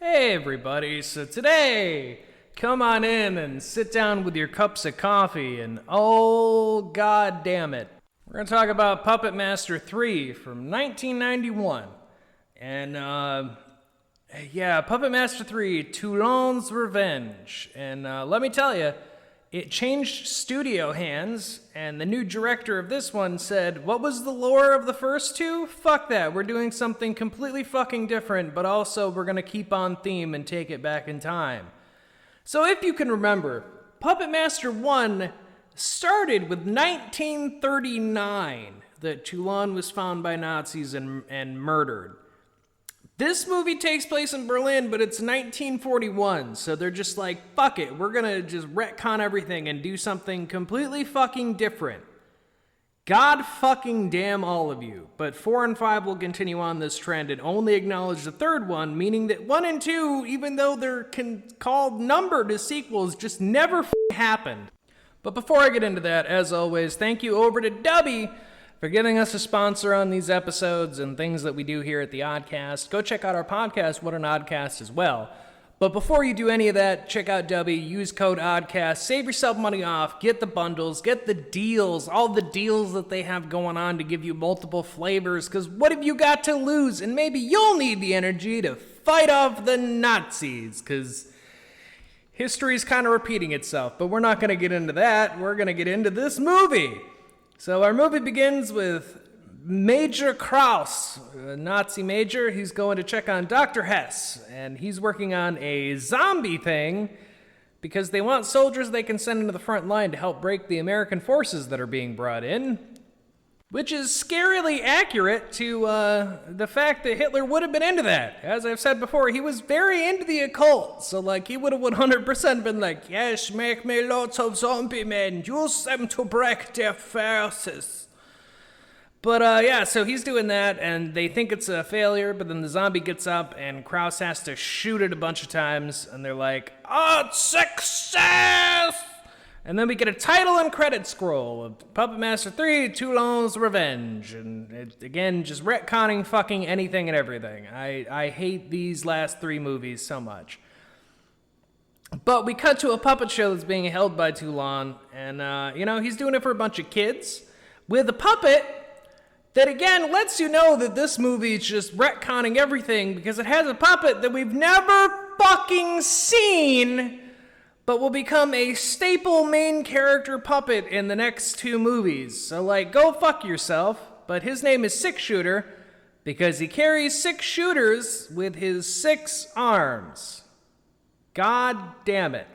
Hey everybody, so today, come on in and sit down with your cups of coffee and oh god damn it. We're going to talk about Puppet Master 3 from 1991. And Puppet Master 3, Toulon's Revenge. And let me tell you, it changed studio hands, and the new director of this one said, what was the lore of the first two? Fuck that, we're doing something completely fucking different, but also we're gonna keep on theme and take it back in time. So if you can remember, Puppet Master 1 started with 1939, that Toulon was found by Nazis and murdered. This movie takes place in Berlin, but it's 1941, so they're just like, fuck it, we're gonna just retcon everything and do something completely fucking different. God fucking damn all of you. But 4 and 5 will continue on this trend and only acknowledge the third one, meaning that 1 and 2, even though they're called numbered as sequels, just never happened. But before I get into that, as always, thank you over to Dubby for giving us a sponsor on these episodes and things that we do here at the Oddcast. Go check out our podcast, What an Oddcast, as well. But before you do any of that, check out Dubby, use code Oddcast, save yourself money off, get the bundles, get the deals, all the deals that they have going on to give you multiple flavors, because what have you got to lose? And maybe you'll need the energy to fight off the Nazis, because history's kind of repeating itself. But we're not going to get into that. We're going to get into this movie. So our movie begins with Major Kraus, a Nazi major. He's going to check on Dr. Hess, and he's working on a zombie thing because they want soldiers they can send into the front line to help break the American forces that are being brought in, which is scarily accurate to the fact that Hitler would have been into that. As I've said before, he was very into the occult, so he would have 100% been like, yes, make me lots of zombie men, use them to break their forces. But so he's doing that, and they think it's a failure, but then the zombie gets up, and Kraus has to shoot it a bunch of times, and they're like, oh, it's success! And then we get a title and credit scroll of Puppet Master 3, Toulon's Revenge. And it, again, just retconning fucking anything and everything. I hate these last 3 movies so much. But we cut to a puppet show that's being held by Toulon. And, he's doing it for a bunch of kids with a puppet that, again, lets you know that this movie is just retconning everything because it has a puppet that we've never fucking seen, but will become a staple main character puppet in the next 2 movies. So, go fuck yourself. But his name is Six Shooter because he carries 6 shooters with his 6 arms. God damn it.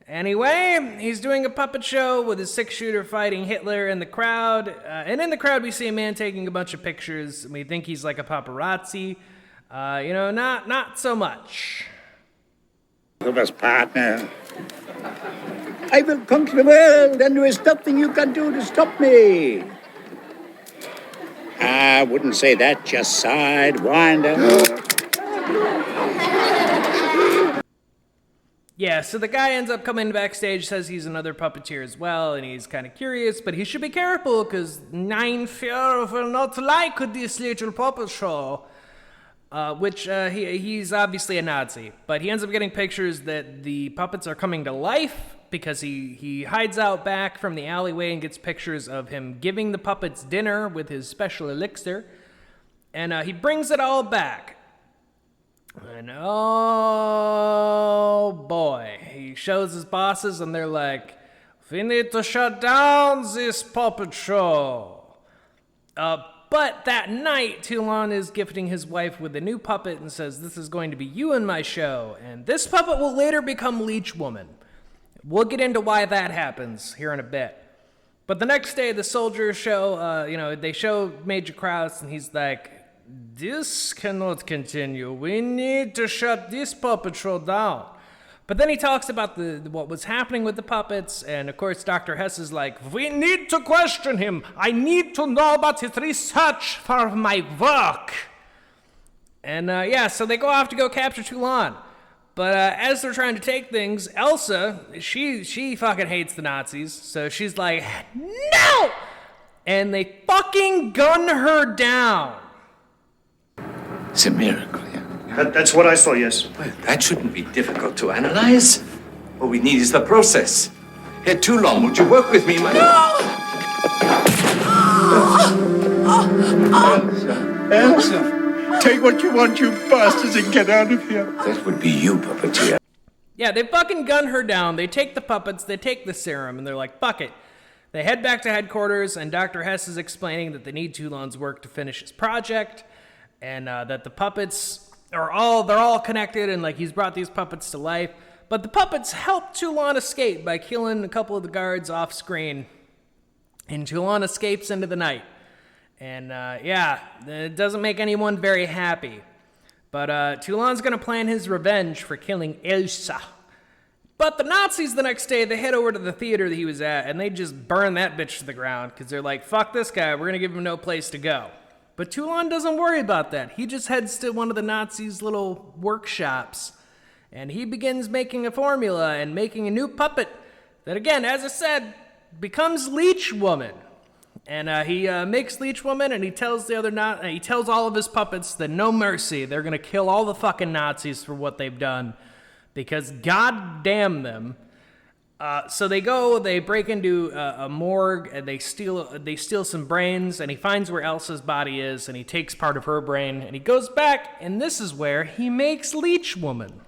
Anyway, he's doing a puppet show with his 6 shooter fighting Hitler in the crowd. And in the crowd, we see a man taking a bunch of pictures. And we think he's like a paparazzi. Not so much. Partner. I will conquer the world, and there is nothing you can do to stop me. I wouldn't say that, just sidewinder. Yeah, so the guy ends up coming backstage, says he's another puppeteer as well, and he's kind of curious, but he should be careful, because 9 fear will not like this little puppet show. He's obviously a Nazi, but he ends up getting pictures that the puppets are coming to life because he hides out back from the alleyway and gets pictures of him giving the puppets dinner with his special elixir, and he brings it all back. And oh boy, he shows his bosses and they're like, we need to shut down this puppet show. But that night, Toulon is gifting his wife with a new puppet and says, this is going to be you in my show. And this puppet will later become Leech Woman. We'll get into why that happens here in a bit. But the next day, the soldiers show, they show Major Kraus, and he's like, this cannot continue. We need to shut this puppet show down. But then he talks about what was happening with the puppets, and of course Dr. Hess is like, we need to question him. I need to know about his research for my work. And so they go off to go capture Toulon. But as they're trying to take things, Elsa, she fucking hates the Nazis, so she's like, no! And they fucking gun her down. It's a miracle, yeah. That's what I saw, yes. Well, that shouldn't be difficult to analyze. All we need is the process. Here, too long. Would you work with me, my... Elsa, take what you want, you bastards, and get out of here. That would be you, puppeteer. Yeah, they fucking gun her down. They take the puppets, they take the serum, and they're like, fuck it. They head back to headquarters, and Dr. Hess is explaining that they need Toulon's work to finish his project, and that the puppets they're all connected, and like he's brought these puppets to life. But the puppets help Toulon escape by killing a couple of the guards off screen, and Toulon escapes into the night. And it doesn't make anyone very happy. But Toulon's gonna plan his revenge for killing Elsa. But the Nazis the next day, they head over to the theater that he was at, and they just burn that bitch to the ground, because they're like, fuck this guy, we're gonna give him no place to go. But Toulon doesn't worry about that. He just heads to one of the Nazis' little workshops, and he begins making a formula and making a new puppet that, again, as I said, becomes Leech Woman. And he makes Leech Woman, and he tells he tells all of his puppets that no mercy, they're gonna kill all the fucking Nazis for what they've done, because god damn them. So they break into a morgue, and they steal some brains, and he finds where Elsa's body is, and he takes part of her brain, and he goes back, and this is where he makes Leech Woman.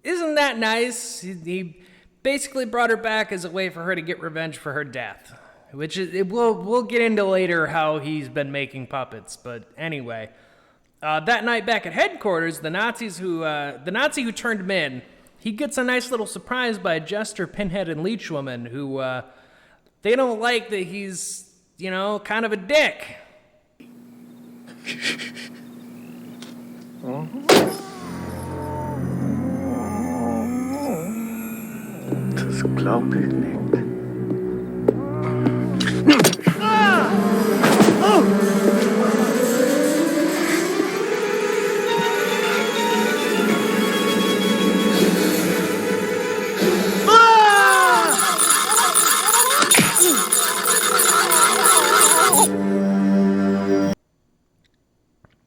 Isn't that nice? He basically brought her back as a way for her to get revenge for her death, which is we'll get into later how he's been making puppets. But anyway, that night back at headquarters, the Nazi who turned him in, he gets a nice little surprise by Jester, Pinhead, and Leech Woman, who they don't like that he's kind of a dick. Das glaube ich nicht.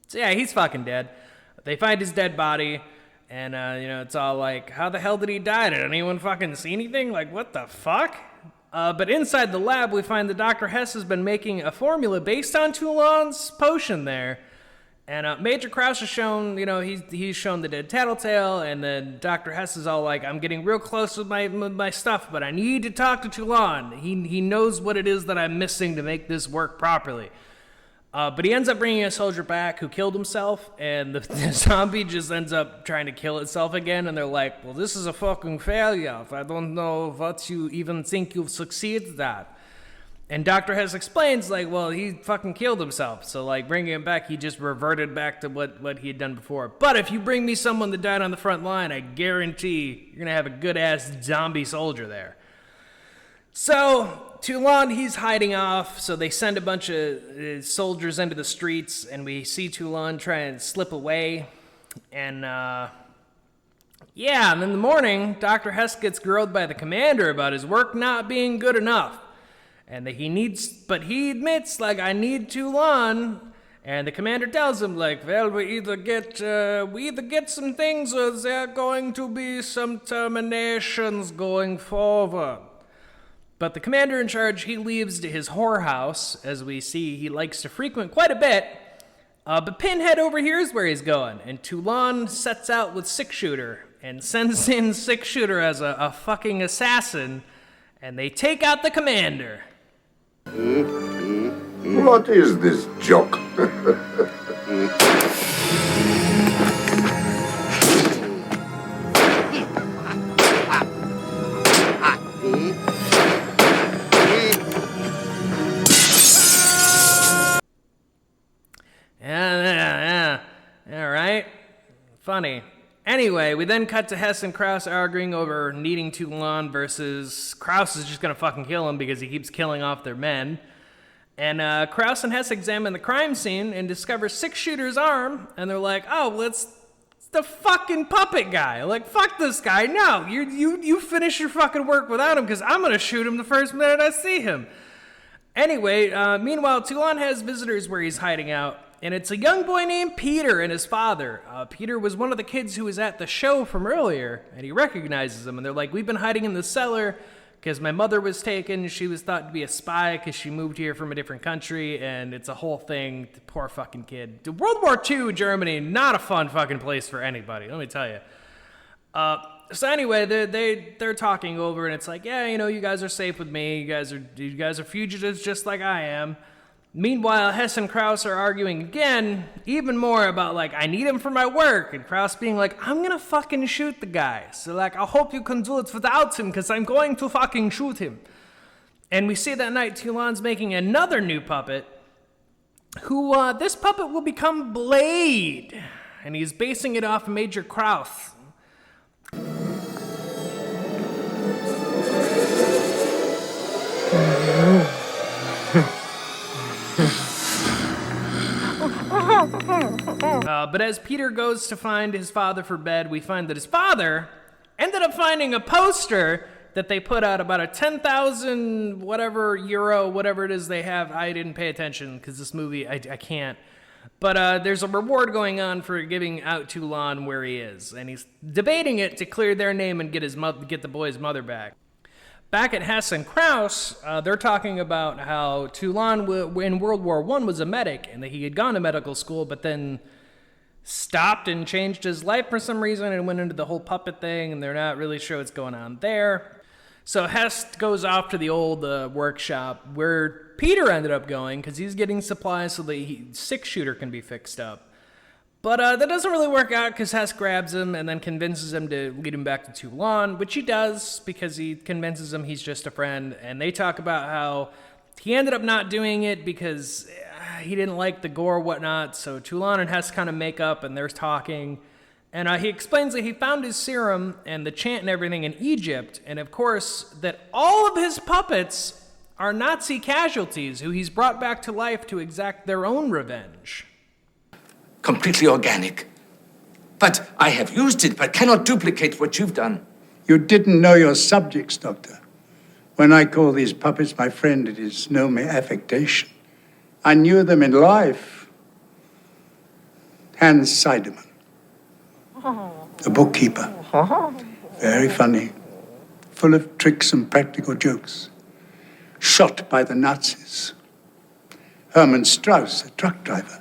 So yeah, he's fucking dead. They find his dead body, and it's all like, how the hell did he die? Did anyone fucking see anything? Like, what the fuck? But inside the lab, we find that Dr. Hess has been making a formula based on Toulon's potion there. And Major Krause has shown, he's shown the dead Tattletale, and then Dr. Hess is all like, I'm getting real close with my stuff, but I need to talk to Toulon. He knows what it is that I'm missing to make this work properly. But he ends up bringing a soldier back who killed himself, and the zombie just ends up trying to kill itself again, and they're like, well, this is a fucking failure. I don't know what you even think you've succeeded at. And Dr. Hess explains, like, well, he fucking killed himself, so, like, bringing him back, he just reverted back to what he had done before. But if you bring me someone that died on the front line, I guarantee you're gonna have a good-ass zombie soldier there. So, Toulon, he's hiding off, so they send a bunch of soldiers into the streets, and we see Toulon try and slip away. And, and in the morning, Dr. Hess gets grilled by the commander about his work not being good enough. And that he admits, like, I need Toulon. And the commander tells him, like, well, we either get some things, or there are going to be some terminations going forward. But the commander in charge, he leaves to his whorehouse, as we see he likes to frequent quite a bit. But Pinhead overhears where he's going, and Toulon sets out with Six Shooter, and sends in Six Shooter as a fucking assassin, and they take out the commander. What is this joke? Yeah, right? Funny. Anyway, we then cut to Hess and Krause arguing over needing Toulon versus Krause is just gonna fucking kill him because he keeps killing off their men. And Krause and Hess examine the crime scene and discover six-shooter's arm, and they're like, oh, well, it's the fucking puppet guy. Like, fuck this guy. No, you finish your fucking work without him, because I'm going to shoot him the first minute I see him. Anyway, meanwhile, Toulon has visitors where he's hiding out, and it's a young boy named Peter and his father. Peter was one of the kids who was at the show from earlier, and he recognizes him, and they're like, we've been hiding in the cellar because my mother was taken. She was thought to be a spy because she moved here from a different country, and it's a whole thing. The poor fucking kid. World War II, Germany, not a fun fucking place for anybody, let me tell you. So anyway, they're talking over, and it's like, yeah, you guys are safe with me. You guys are fugitives just like I am. Meanwhile, Hess and Krause are arguing again, even more about, like, I need him for my work. And Krause being like, I'm gonna fucking shoot the guy. So, like, I hope you can do it without him, because I'm going to fucking shoot him. And we see that night Toulon's making another new puppet, who, this puppet will become Blade. And he's basing it off Major Krause. But as Peter goes to find his father for bed, we find that his father ended up finding a poster that they put out about a 10,000 whatever euro, whatever it is they have. I didn't pay attention because this movie, I can't. But there's a reward going on for giving out Toulon where he is, and he's debating it to clear their name and get the boy's mother back. Back at Hess and Krause, they're talking about how Toulon in World War I was a medic, and that he had gone to medical school, but then stopped and changed his life for some reason and went into the whole puppet thing, and they're not really sure what's going on there. So Hess goes off to the old workshop where Peter ended up going, because he's getting supplies so the six-shooter can be fixed up. But that doesn't really work out, because Hess grabs him and then convinces him to lead him back to Toulon, which he does because he convinces him he's just a friend. And they talk about how he ended up not doing it because he didn't like the gore or whatnot. So Toulon and Hess kind of make up, and they're talking. And he explains that he found his serum and the chant and everything in Egypt. And of course, that all of his puppets are Nazi casualties who he's brought back to life to exact their own revenge. Completely organic. But I have used it, but cannot duplicate what you've done. You didn't know your subjects, Doctor. When I call these puppets my friend, it is no mere affectation. I knew them in life. Hans Seidemann, the bookkeeper. Very funny, full of tricks and practical jokes. Shot by the Nazis. Hermann Strauss, a truck driver.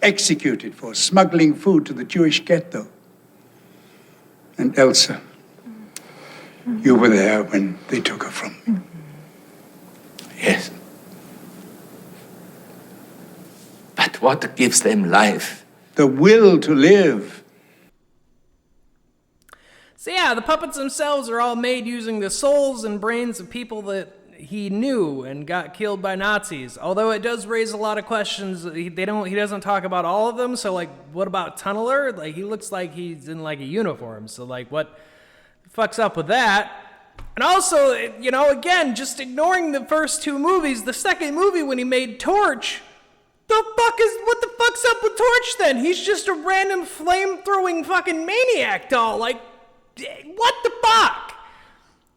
Executed for smuggling food to the Jewish ghetto. And Elsa, you were there when they took her from me. Yes. But what gives them life? The will to live. So yeah, the puppets themselves are all made using the souls and brains of people that he knew and got killed by Nazis. Although it does raise a lot of questions. He doesn't talk about all of them. So like, what about Tunneler? Like, he looks like he's in like a uniform. So like, what fucks up with that? And also, again, just ignoring the first two movies, the second movie when he made Torch, what the fuck's up with Torch then? He's just a random flame-throwing fucking maniac doll. Like, what the fuck?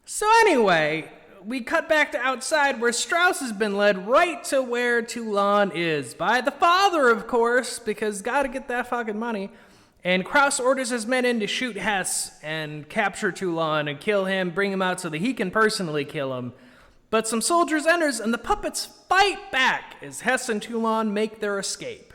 So anyway, we cut back to outside where Strauss has been led right to where Toulon is. By the father, of course, because gotta get that fucking money. And Krause orders his men in to shoot Hess and capture Toulon and kill him, bring him out so that he can personally kill him. But some soldiers enters and the puppets fight back as Hess and Toulon make their escape.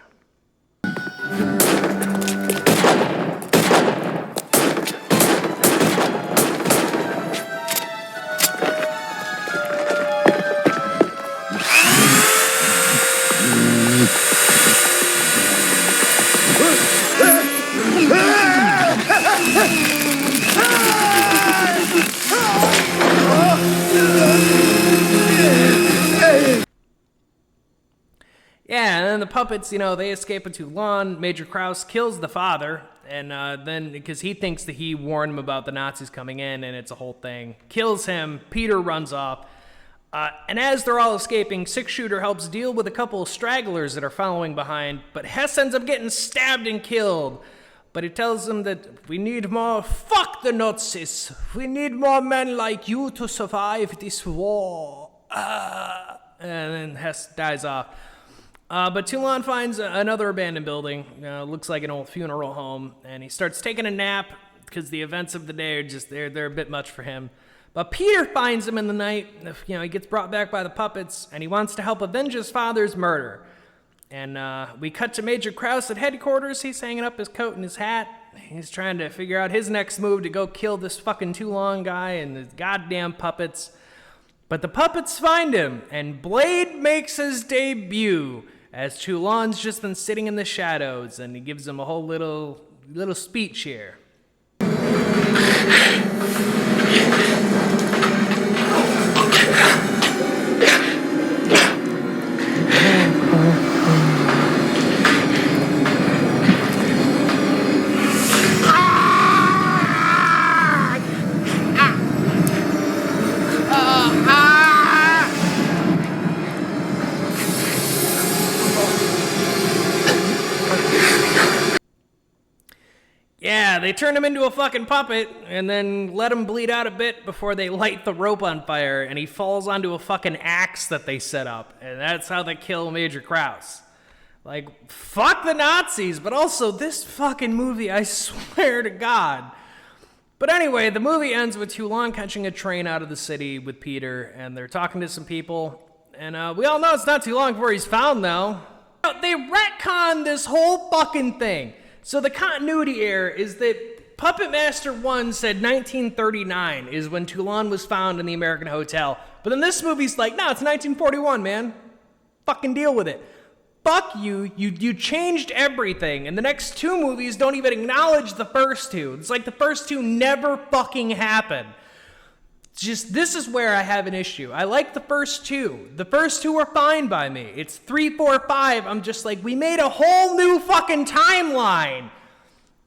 Yeah, and then the puppets, they escape into Toulon. Major Krause kills the father, and then, because he thinks that he warned him about the Nazis coming in, and it's a whole thing. Kills him. Peter runs off. And as they're all escaping, Six Shooter helps deal with a couple of stragglers that are following behind, but Hess ends up getting stabbed and killed. But he tells them that we need more, fuck the Nazis, we need more men like you to survive this war. And then Hess dies off. But Toulon finds another abandoned building, looks like an old funeral home, and he starts taking a nap because the events of the day are just, they're a bit much for him. But Peter finds him in the night, he gets brought back by the puppets, and he wants to help avenge his father's murder. And we cut to Major Krause at headquarters. He's hanging up his coat and his hat. He's trying to figure out his next move to go kill this fucking Toulon guy and the goddamn puppets. But the puppets find him, and Blade makes his debut as Toulon's just been sitting in the shadows, and he gives him a whole little speech here. Yeah, they turn him into a fucking puppet and then let him bleed out a bit before they light the rope on fire, and he falls onto a fucking axe that they set up, and that's how they kill Major Krause. Like, fuck the Nazis, but also this fucking movie, I swear to God. But anyway, the movie ends with Toulon catching a train out of the city with Peter, and they're talking to some people, and we all know it's not too long before he's found, though. They retcon this whole fucking thing. So the continuity error is that Puppet Master 1 said 1939 is when Toulon was found in the American Hotel. But then this movie's like, no, it's 1941, man. Fucking deal with it. Fuck you. You changed everything. And the next two movies don't even acknowledge the first two. It's like the first two never fucking happened. Just, this is where I have an issue. I like the first two. The first two are fine by me. It's 3, 4, 5. I'm just like, we made a whole new fucking timeline.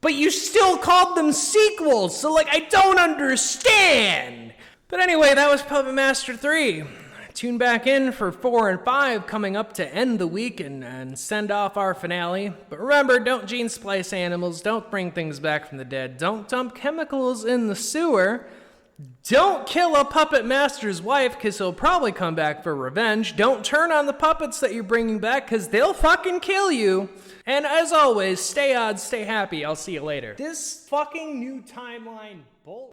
But you still called them sequels. So, like, I don't understand. But anyway, that was Puppet Master 3. Tune back in for 4 and 5 coming up to end the week and send off our finale. But remember, don't gene splice animals. Don't bring things back from the dead. Don't dump chemicals in the sewer. Don't kill a puppet master's wife, because he'll probably come back for revenge. Don't turn on the puppets that you're bringing back, because they'll fucking kill you. And as always, stay odd, stay happy. I'll see you later. This fucking new timeline bull.